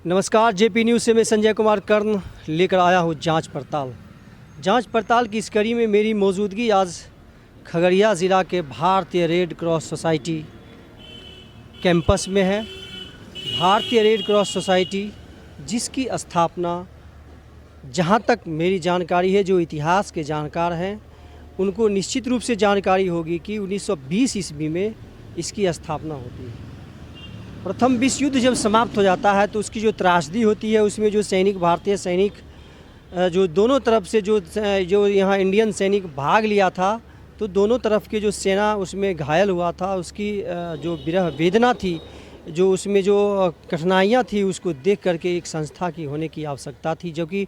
नमस्कार, JP news से मैं संजय कुमार कर्ण लेकर आया हूँ जांच पड़ताल की इस कड़ी में मेरी मौजूदगी आज खगड़िया ज़िला के भारतीय रेड क्रॉस सोसाइटी कैंपस में है। भारतीय रेड क्रॉस सोसाइटी जिसकी स्थापना, जहाँ तक मेरी जानकारी है, जो इतिहास के जानकार हैं उनको निश्चित रूप से जानकारी होगी कि 1920 ईस्वी में इसकी स्थापना होती है। प्रथम विश्व युद्ध जब समाप्त हो जाता है तो उसकी जो त्रासदी होती है, उसमें जो सैनिक, भारतीय सैनिक जो दोनों तरफ से जो यहाँ इंडियन सैनिक भाग लिया था, तो दोनों तरफ के जो सेना उसमें घायल हुआ था, उसकी जो विरह वेदना थी, जो उसमें जो कठिनाइयाँ थी, उसको देख करके एक संस्था की होने की आवश्यकता थी। जो कि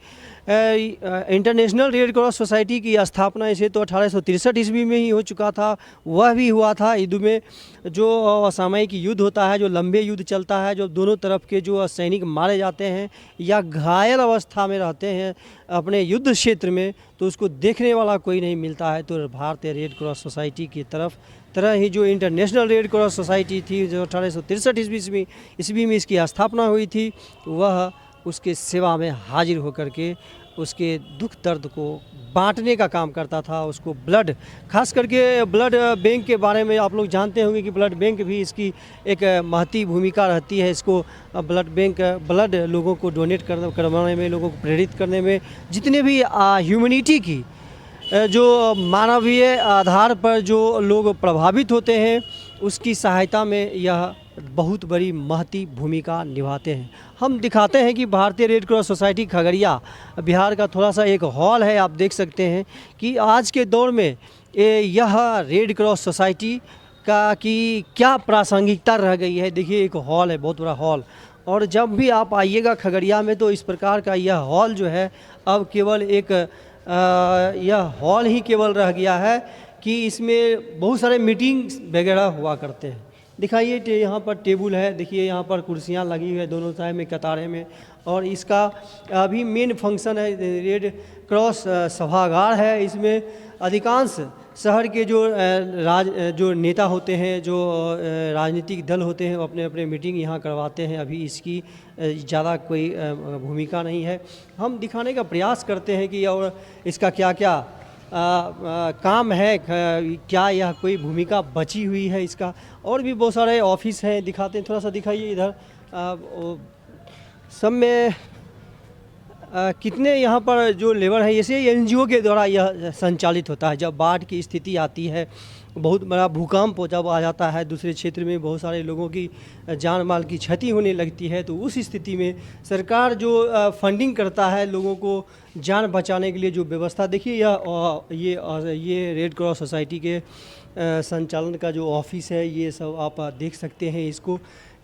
इंटरनेशनल रेड क्रॉस सोसाइटी की स्थापना इसे तो 1863 ईस्वी में ही हो चुका था। वह भी हुआ था युद्ध में, जो असामयिक युद्ध होता है, जो लंबे युद्ध चलता है, जो दोनों तरफ के जो सैनिक मारे जाते हैं या घायल अवस्था में रहते हैं अपने युद्ध क्षेत्र में, तो उसको देखने वाला कोई नहीं मिलता है। तो भारतीय रेड क्रॉस सोसाइटी की तरह ही जो इंटरनेशनल रेड क्रॉस सोसाइटी थी, जो 1863 ईस्वी में इसकी स्थापना हुई थी, वह उसके सेवा में हाजिर होकर के उसके दुख दर्द को बांटने का काम करता था। उसको ब्लड, खास करके ब्लड बैंक के बारे में आप लोग जानते होंगे कि ब्लड बैंक भी इसकी एक महती भूमिका रहती है। इसको ब्लड बैंक, ब्लड लोगों को डोनेट करवाने में, लोगों को प्रेरित करने में, जितने भी ह्यूमैनिटी की जो मानवीय आधार पर जो लोग प्रभावित होते हैं, उसकी सहायता में यह बहुत बड़ी महती भूमिका निभाते हैं। हम दिखाते हैं कि भारतीय red cross society Khagaria Bihar का थोड़ा सा एक हॉल है। आप देख सकते हैं कि आज के दौर में यह रेड क्रॉस सोसाइटी का की क्या प्रासंगिकता रह गई है। देखिए, एक हॉल है, बहुत बड़ा हॉल, और जब भी आप आइएगा खगड़िया में तो इस प्रकार का यह हॉल जो है अब केवल एक यह हॉल ही केवल रह गया है कि इसमें बहुत सारे मीटिंग वगैरह हुआ करते हैं। दिखाइए, यहाँ पर टेबल है, देखिए यहाँ पर कुर्सियाँ लगी हुई है दोनों साइड में कतारे में, और इसका अभी मेन फंक्शन है रेड क्रॉस सभागार है। इसमें अधिकांश शहर के जो नेता होते हैं, जो राजनीतिक दल होते हैं, वो अपने अपने मीटिंग यहाँ करवाते हैं। अभी इसकी ज़्यादा कोई भूमिका नहीं है। हम दिखाने का प्रयास करते हैं कि और इसका क्या क्या काम है, क्या यह कोई भूमिका बची हुई है इसका। और भी बहुत सारे ऑफिस हैं, दिखाते हैं, थोड़ा सा दिखाइए इधर। सब में कितने यहाँ पर जो लेबर है, ऐसे एनजीओ के द्वारा यह संचालित होता है। जब बाढ़ की स्थिति आती है, बहुत बड़ा भूकंप जब आ जाता है, दूसरे क्षेत्र में बहुत सारे लोगों की जान माल की क्षति होने लगती है, तो उस स्थिति में सरकार जो फंडिंग करता है लोगों को जान बचाने के लिए, जो व्यवस्था, देखिए ये रेड क्रॉस सोसाइटी के संचालन का जो ऑफिस है, ये सब आप देख सकते हैं इसको।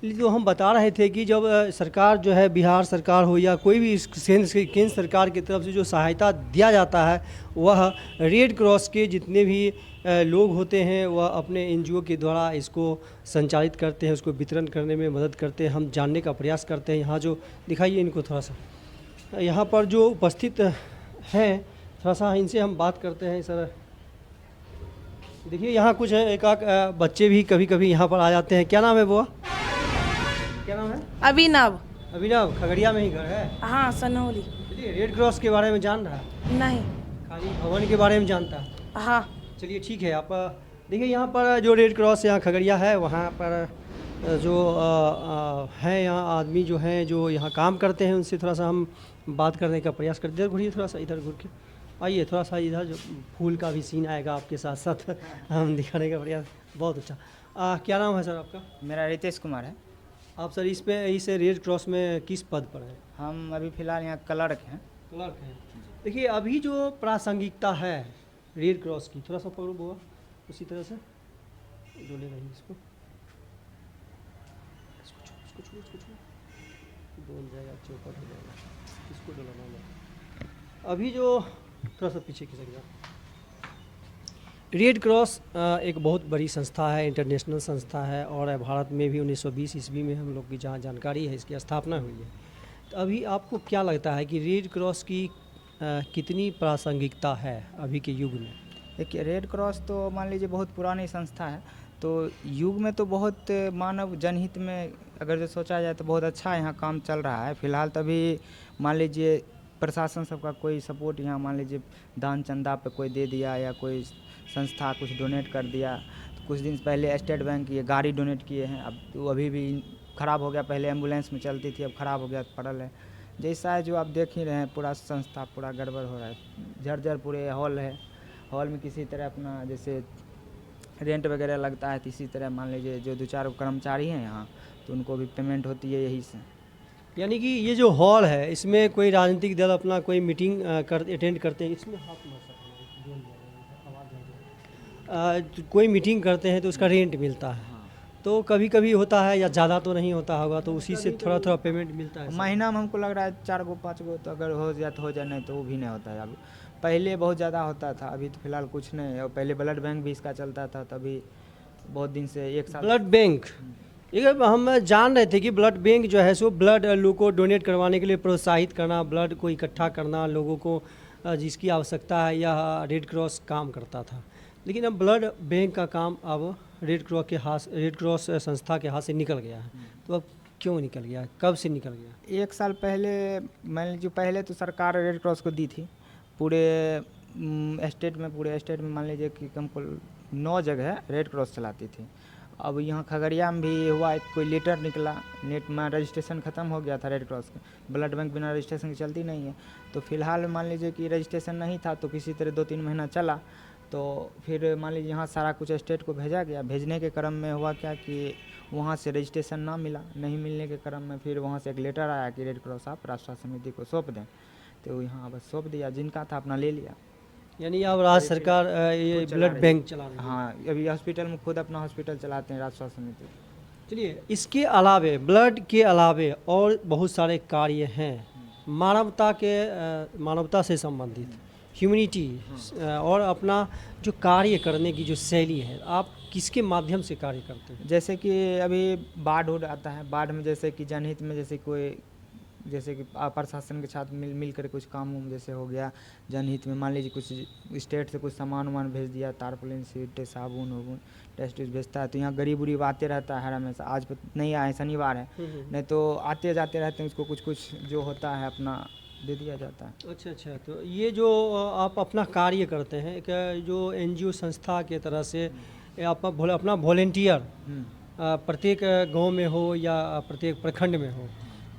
जो हम बता रहे थे कि जब सरकार जो है, बिहार सरकार हो या कोई भी केंद्र सरकार की तरफ से जो सहायता दिया जाता है, वह रेड क्रॉस के जितने भी लोग होते हैं, वह अपने एनजीओ के द्वारा इसको संचालित करते हैं, उसको वितरण करने में मदद करते हैं। हम जानने का प्रयास करते हैं। यहाँ जो दिखाइए इनको थोड़ा सा, यहाँ पर जो उपस्थित हैं, थोड़ा सा इनसे हम बात करते हैं। सर देखिए, यहाँ कुछ है, एक आध बच्चे भी कभी कभी यहाँ पर आ जाते हैं। क्या नाम है बुआ? क्या नाम है? अभिनव। अभिनव, खगड़िया में ही घर है? हाँ, सनौली। चलिए, रेड क्रॉस के बारे में जान रहा है? नहीं। खाली भवन के बारे में जानता है? हाँ। चलिए ठीक है। आप देखिए, यहाँ पर जो रेड क्रॉस यहाँ खगड़िया है, वहाँ पर जो है यहाँ आदमी जो हैं, जो यहाँ काम करते हैं, उनसे थोड़ा सा हम बात करने का प्रयास करते हैं। इधर घूरिए, थोड़ा सा इधर घूर के आइए, थोड़ा सा इधर, जो फूल का भी सीन आएगा आपके साथ साथ हम दिखाने का प्रयास। बहुत अच्छा। क्या नाम है सर आपका? मेरा रितेश कुमार है। आप सर इस रेड क्रॉस में किस पद पर हैं? हम अभी फ़िलहाल यहाँ क्लर्क हैं। क्लर्क हैं। देखिए, अभी जो प्रासंगिकता है रेड क्रॉस की, थोड़ा सा पकड़ो बुआ, उसी तरह से डोले रही इसको, डोल जाएगा, चौपट हो जाएगा, इसको डोलाना होगा। अभी जो थोड़ा सा पीछे खिसक जाए। रेड क्रॉस एक बहुत बड़ी संस्था है, इंटरनेशनल संस्था है, और भारत में भी 1920 ईस्वी में हम लोग की जहाँ जानकारी है, इसकी स्थापना हुई है। तो अभी आपको क्या लगता है कि रेड क्रॉस की कितनी प्रासंगिकता है अभी के युग में? देखिए, रेड क्रॉस तो मान लीजिए बहुत पुरानी संस्था है, तो युग में तो बहुत मानव जनहित में अगर जो सोचा जाए तो बहुत अच्छा यहाँ काम चल रहा है। फिलहाल तभी मान लीजिए प्रशासन सबका कोई सपोर्ट यहाँ मान लीजिए दान चंदा पे कोई दे दिया या कोई संस्था कुछ डोनेट कर दिया। तो कुछ दिन पहले स्टेट बैंक ये गाड़ी डोनेट किए हैं। अब तो अभी भी ख़राब हो गया, पहले एम्बुलेंस में चलती थी, अब ख़राब हो गया पड़ल है। जैसा है जो आप देख ही रहे हैं, पूरा संस्था पूरा गड़बड़ हो रहा है, जर्जर पूरे हॉल है। हॉल में किसी तरह अपना जैसे रेंट वगैरह लगता है, तो इसी तरह मान लीजिए जो 2-4 कर्मचारी हैं यहाँ, तो उनको भी पेमेंट होती है यही से। यानी कि ये जो हॉल है इसमें कोई राजनीतिक दल अपना कोई मीटिंग अटेंड करते हैं, इसमें हाथ मार सकते हैं, आवाज़ तो कोई मीटिंग करते हैं तो उसका रेंट मिलता है। तो कभी कभी होता है या ज़्यादा तो नहीं होता होगा, तो उसी से थोड़ा थोड़ा पेमेंट मिलता है। महीना में हमको लग रहा है 4 गो 5 गो, तो अगर हो जाए तो हो जाए, नहीं तो वो भी नहीं होता है। अब पहले बहुत ज़्यादा होता था, अभी तो फिलहाल कुछ नहीं है। और पहले ब्लड बैंक भी इसका चलता था, तभी बहुत दिन से 1 साल। ब्लड बैंक, ये हम जान रहे थे कि ब्लड बैंक जो है सो ब्लड लोगों को डोनेट करवाने के लिए प्रोत्साहित करना, ब्लड को इकट्ठा करना, लोगों को जिसकी आवश्यकता है, यह रेड क्रॉस काम करता था। लेकिन अब ब्लड बैंक का काम अब रेड क्रॉस संस्था के हाथ से निकल गया है। तो अब क्यों निकल गया, कब से निकल गया? 1 साल पहले मान लीजिए, पहले तो सरकार रेड क्रॉस को दी थी पूरे स्टेट में मान लीजिए कि हमको 9 जगह रेड क्रॉस चलाती थी। अब यहाँ खगड़िया में भी हुआ, एक कोई लेटर निकला, नेट में रजिस्ट्रेशन ख़त्म हो गया था रेड क्रॉस का। ब्लड बैंक बिना रजिस्ट्रेशन के चलती नहीं है। तो फिलहाल मान लीजिए कि रजिस्ट्रेशन नहीं था, तो किसी तरह 2-3 महीना चला। तो फिर मान लीजिए यहाँ सारा कुछ स्टेट को भेजा गया। भेजने के क्रम में हुआ क्या कि वहाँ से रजिस्ट्रेशन ना मिला, नहीं मिलने के क्रम में फिर वहाँ से एक लेटर आया कि रेड क्रॉस आप राष्ट्रीय समिति को सौंप दें। तो यहाँ बस सौंप दिया, जिनका था अपना ले लिया। यानी अब राज्य सरकार ये ब्लड बैंक चला रही है। हाँ, अभी हॉस्पिटल में खुद अपना हॉस्पिटल चलाते हैं राष्ट्रीय समिति। चलिए, इसके अलावे ब्लड के अलावे और बहुत सारे कार्य हैं मानवता से संबंधित, ह्यूमैनिटी, और अपना जो कार्य करने की जो शैली है, आप किसके माध्यम से कार्य करते हैं? जैसे कि अभी बाढ़ हो आता है, बाढ़ में जैसे कि जनहित में जैसे कोई जैसे कि प्रशासन के साथ मिल कर कुछ काम जैसे हो गया जनहित में, मान लीजिए कुछ स्टेट से कुछ सामान भेज दिया, तारपुलिन सीट साबुन वाबुन टेस्ट भेजता है। तो यहाँ गरीब उरीब आते रहता है हर हमेशा। आज नहीं आए, शनिवार है, नहीं तो आते जाते रहते हैं, उसको कुछ कुछ जो होता है अपना दे दिया जाता है। अच्छा, तो ये जो आप अपना कार्य करते हैं, एक जो NGO संस्था के तरह से आप अपना वॉलेंटियर प्रत्येक गांव में हो या प्रत्येक प्रखंड में हो,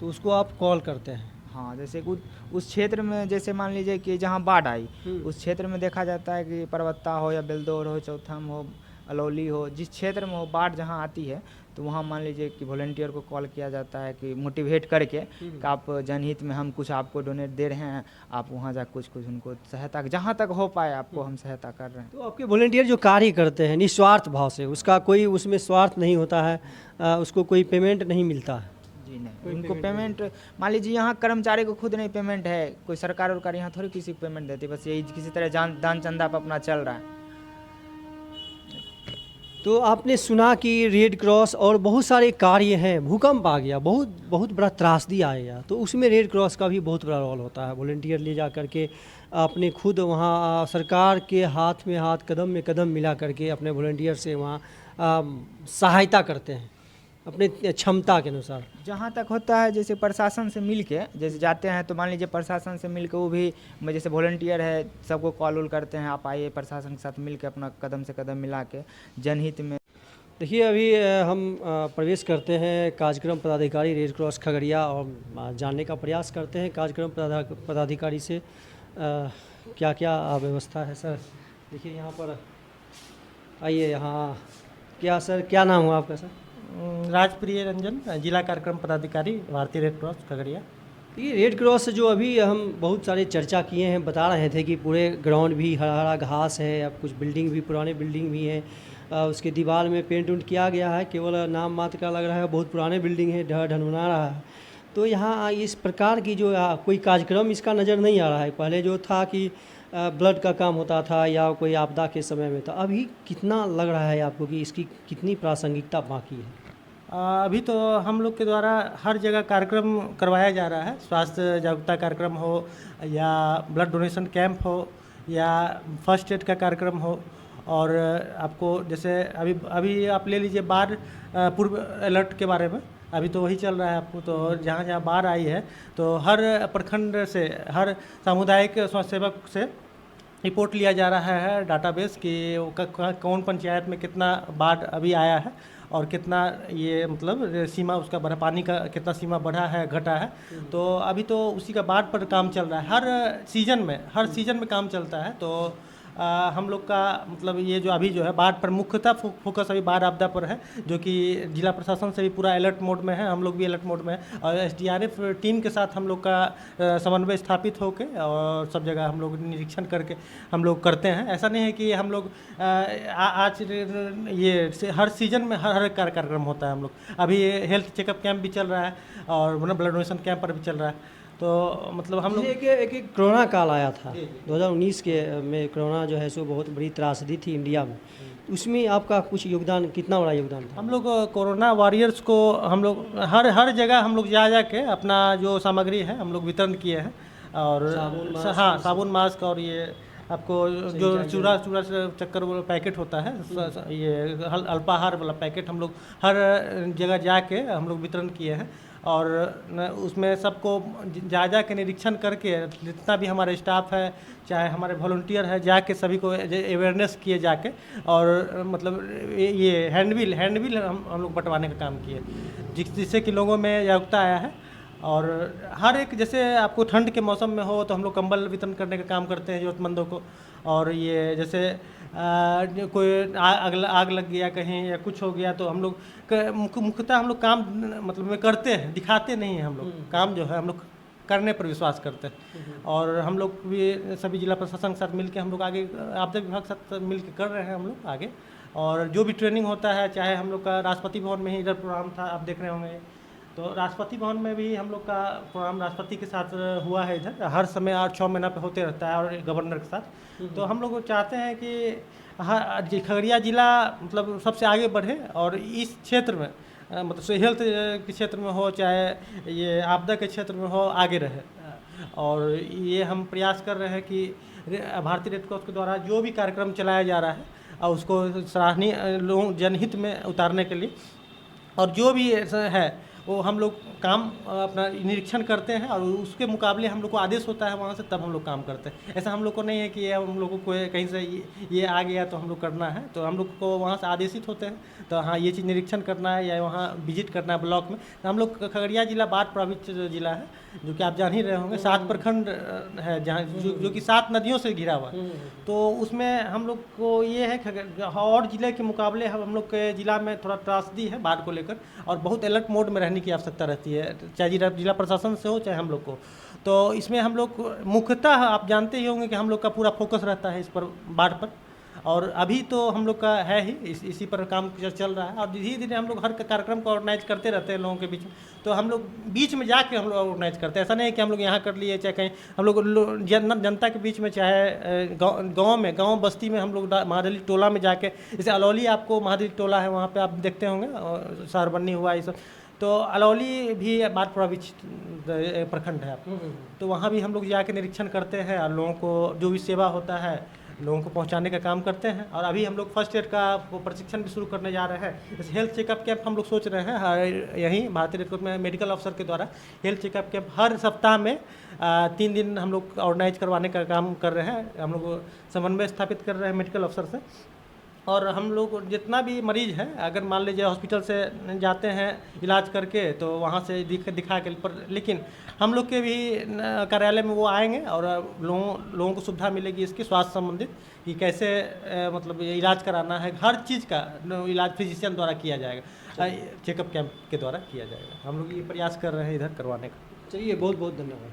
तो उसको आप कॉल करते हैं? हाँ, जैसे उस क्षेत्र में जैसे मान लीजिए कि जहाँ बाढ़ आई, उस क्षेत्र में देखा जाता है कि परबत्ता हो या बेलदौर हो, चौथम हो, अलौली हो, जिस क्षेत्र में हो बाढ़ जहाँ आती है, तो वहाँ मान लीजिए कि वॉलंटियर को कॉल किया जाता है कि मोटिवेट करके कि आप जनहित में हम कुछ आपको डोनेट दे रहे हैं, आप वहाँ जा कुछ उनको सहायता जहाँ तक हो पाए आपको हम सहायता कर रहे हैं। तो आपके वॉलंटियर जो कार्य करते हैं निस्वार्थ भाव से, उसका कोई उसमें स्वार्थ नहीं होता है, उसको कोई पेमेंट नहीं मिलता है? जी नहीं, उनको पेमेंट मान लीजिए यहाँ कर्मचारी को खुद नहीं पेमेंट है, कोई सरकार उरकार यहाँ थोड़ी किसी को पेमेंट देती, बस यही किसी तरह दान चंदा पर अपना चल रहा है। तो आपने सुना कि रेड क्रॉस और बहुत सारे कार्य हैं, भूकंप आ गया, बहुत बड़ा त्रासदी आएगा, तो उसमें रेड क्रॉस का भी बहुत बड़ा रोल होता है। वॉलंटियर ले जा करके अपने खुद वहाँ सरकार के हाथ में हाथ, कदम में कदम मिला करके अपने वॉलंटियर से वहाँ सहायता करते हैं अपने क्षमता के अनुसार। जहाँ तक होता है जैसे प्रशासन से मिल के जैसे जाते हैं, तो मान लीजिए प्रशासन से मिल के वो भी जैसे वॉलंटियर है, सबको कॉल वॉल करते हैं, आप आइए प्रशासन के साथ मिल के अपना कदम से कदम मिला के जनहित में। देखिए, अभी हम प्रवेश करते हैं कार्यक्रम पदाधिकारी रेड क्रॉस खगड़िया और जानने का प्रयास करते हैं कार्यक्रम पदाधिकारी से क्या क्या व्यवस्था है। सर देखिए, यहाँ पर आइए। यहाँ क्या सर, क्या नाम हुआ आपका? सर राजप्रिय रंजन, जिला कार्यक्रम पदाधिकारी भारतीय रेड क्रॉस खगड़िया। ये रेड क्रॉस जो अभी हम बहुत सारे चर्चा किए हैं, बता रहे थे कि पूरे ग्राउंड भी हरा हरा घास है, अब कुछ बिल्डिंग भी, पुराने बिल्डिंग भी है, उसके दीवार में पेंट उंट किया गया है, केवल नाम मात्र का लग रहा है, बहुत पुराने बिल्डिंग है, ढनढना रहा है। तो यहाँ इस प्रकार की जो कोई कार्यक्रम इसका नज़र नहीं आ रहा है। पहले जो था कि ब्लड का काम होता था या कोई आपदा के समय में था, अभी कितना लग रहा है आपको कि इसकी कितनी प्रासंगिकता बाकी है? अभी तो हम लोग के द्वारा हर जगह कार्यक्रम करवाया जा रहा है, स्वास्थ्य जागरूकता कार्यक्रम हो या ब्लड डोनेशन कैंप हो या फर्स्ट एड का कार्यक्रम हो, और आपको जैसे अभी अभी आप ले लीजिए बाढ़ पूर्व अलर्ट के बारे में, अभी तो वही चल रहा है आपको। तो जहाँ जहाँ बाढ़ आई है तो हर प्रखंड से, हर सामुदायिक स्वयंसेवक से रिपोर्ट लिया जा रहा है डाटाबेस कि कौन पंचायत में कितना बाढ़ अभी आया है और कितना ये मतलब सीमा उसका बढ़ा, पानी का कितना सीमा बढ़ा है घटा है। तो अभी तो उसी का बाढ़ पर काम चल रहा है, हर सीजन में काम चलता है। तो हम लोग का मतलब ये जो अभी जो है बाढ़ पर मुख्यतः फोकस अभी बाढ़ आपदा पर है, जो कि जिला प्रशासन से भी पूरा अलर्ट मोड में है, हम लोग भी अलर्ट मोड में है। और एसडीआरएफ टीम के साथ हम लोग का समन्वय स्थापित होके और सब जगह हम लोग निरीक्षण करके हम लोग करते हैं। ऐसा नहीं है कि हम लोग आज ये हर सीजन में हर कार्यक्रम होता है। हम लोग अभी हेल्थ चेकअप कैंप भी चल रहा है और मतलब ब्लड डोनेशन कैंप पर भी चल रहा है। तो मतलब हम लोग एक कोरोना काल आया था 2019 के में, कोरोना जो है सो बहुत बड़ी त्रासदी थी इंडिया में। उसमें आपका कुछ योगदान, कितना बड़ा योगदान था? हम लोग कोरोना वॉरियर्स को हम लोग हर जगह हम लोग जा के अपना जो सामग्री है हम लोग वितरण किए हैं। और हाँ, साबुन मास्क और ये आपको जो चूड़ा चक्कर वाला पैकेट होता है, ये अल्पाहार वाला पैकेट हम लोग हर जगह जाके हम लोग वितरण किए हैं। और उसमें सबको जा के निरीक्षण करके जितना भी हमारे स्टाफ है चाहे हमारे वॉलंटियर है जाके सभी को अवेयरनेस किए जाके, और मतलब ये हैंडबिल हम लोग बंटवाने का काम किए जिससे कि लोगों में जागरूकता आया है। और हर एक जैसे आपको ठंड के मौसम में हो तो हम लोग कंबल वितरण करने का काम करते हैं ज़रूरतमंदों को। और ये जैसे कोई आग लग गया कहीं या कुछ हो गया तो हम लोग मुख्यतः हम लोग काम मतलब में करते हैं, दिखाते नहीं हैं। हम लोग काम जो है हम लोग करने पर विश्वास करते हैं। और हम लोग भी सभी जिला प्रशासन के साथ मिलकर हम लोग आगे आपदा विभाग के साथ मिलकर कर रहे हैं हम लोग आगे। और जो भी ट्रेनिंग होता है, चाहे हम लोग का राष्ट्रपति भवन में ही इधर प्रोग्राम था, आप देख रहे होंगे, तो राष्ट्रपति भवन में भी हम लोग का प्रोग्राम राष्ट्रपति के साथ हुआ है। इधर हर समय 8-6 महीना पे होते रहता है और गवर्नर के साथ। तो हम लोग चाहते हैं कि खगड़िया ज़िला मतलब सबसे आगे बढ़े और इस क्षेत्र में मतलब हेल्थ के क्षेत्र में हो चाहे ये आपदा के क्षेत्र में हो, आगे रहे। और ये हम प्रयास कर रहे हैं कि भारतीय रेड क्रॉस के द्वारा जो भी कार्यक्रम चलाया जा रहा है और उसको सराहनीय लोग जनहित में उतारने के लिए, और जो भी है वो हम लोग काम अपना निरीक्षण करते हैं और उसके मुकाबले हम लोग को आदेश होता है वहाँ से, तब हम लोग काम करते हैं। ऐसा हम लोग को नहीं है कि हम लोगों को कहीं से ये आ गया तो हम लोग करना है, तो हम लोग को वहाँ से आदेशित होते हैं तो हाँ ये चीज़ निरीक्षण करना है या वहाँ विजिट करना है ब्लॉक में। तो हम लोग खगड़िया जिला बाढ़ प्रभावित जिला है, जो कि आप जान ही रहे होंगे। 7 प्रखंड है जहाँ जो कि 7 नदियों से घिरा हुआ है। तो उसमें हम लोग को ये है और ज़िले के मुकाबले हम लोग के ज़िला में थोड़ा त्रासदी है बाढ़ को लेकर, और बहुत अलर्ट मोड में रहने की आवश्यकता रहती है, चाहे जिला प्रशासन से हो चाहे हम लोग को। तो इसमें हम लोग मुख्यतः आप जानते ही होंगे कि हम लोग का पूरा फोकस रहता है इस पर, बाढ़ पर। और अभी तो हम लोग का है ही इसी पर काम चल रहा है। और धीरे धीरे हम लोग हर कार्यक्रम को ऑर्गेनाइज करते रहते हैं लोगों के बीच में। तो हम लोग बीच में जाके हम लोग ऑर्गेनाइज करते हैं, ऐसा नहीं है कि हम लोग यहाँ कर लिए चाहे कहीं। हम लोग जनता के बीच में, चाहे गाँव बस्ती में हम लोग महादली टोला में जाके, जैसे अलौली आपको महादली टोला है वहाँ पर आप देखते होंगे, सारबन्नी हुआ ये सब। तो अलौली भी बाढ़ प्रभावित प्रखंड है आपको, तो वहाँ भी हम लोग जाके निरीक्षण करते हैं और लोगों को जो भी सेवा होता है लोगों को पहुंचाने का काम करते हैं। और अभी हम लोग फर्स्ट एड का प्रशिक्षण भी शुरू करने जा रहे हैं। जैसे हेल्थ चेकअप कैंप हम लोग सोच रहे हैं यहीं भारतीय रेड क्रॉस में मेडिकल अफसर के द्वारा हेल्थ चेकअप कैंप हर सप्ताह में 3 दिन हम लोग ऑर्गेनाइज करवाने का काम कर रहे हैं। हम लोग समन्वय स्थापित कर रहे हैं मेडिकल अफसर से। और हम लोग जितना भी मरीज़ है, अगर मान लीजिए हॉस्पिटल से जाते हैं इलाज करके तो वहाँ से दिखा के, पर लेकिन हम लोग के भी कार्यालय में वो आएंगे और लोगों को सुविधा मिलेगी इसकी स्वास्थ्य संबंधित, कि कैसे मतलब इलाज कराना है। हर चीज़ का इलाज फिजिशियन द्वारा किया जाएगा, चेकअप कैंप के द्वारा किया जाएगा। हम लोग ये प्रयास कर रहे हैं इधर करवाने का। चलिए, बहुत बहुत धन्यवाद।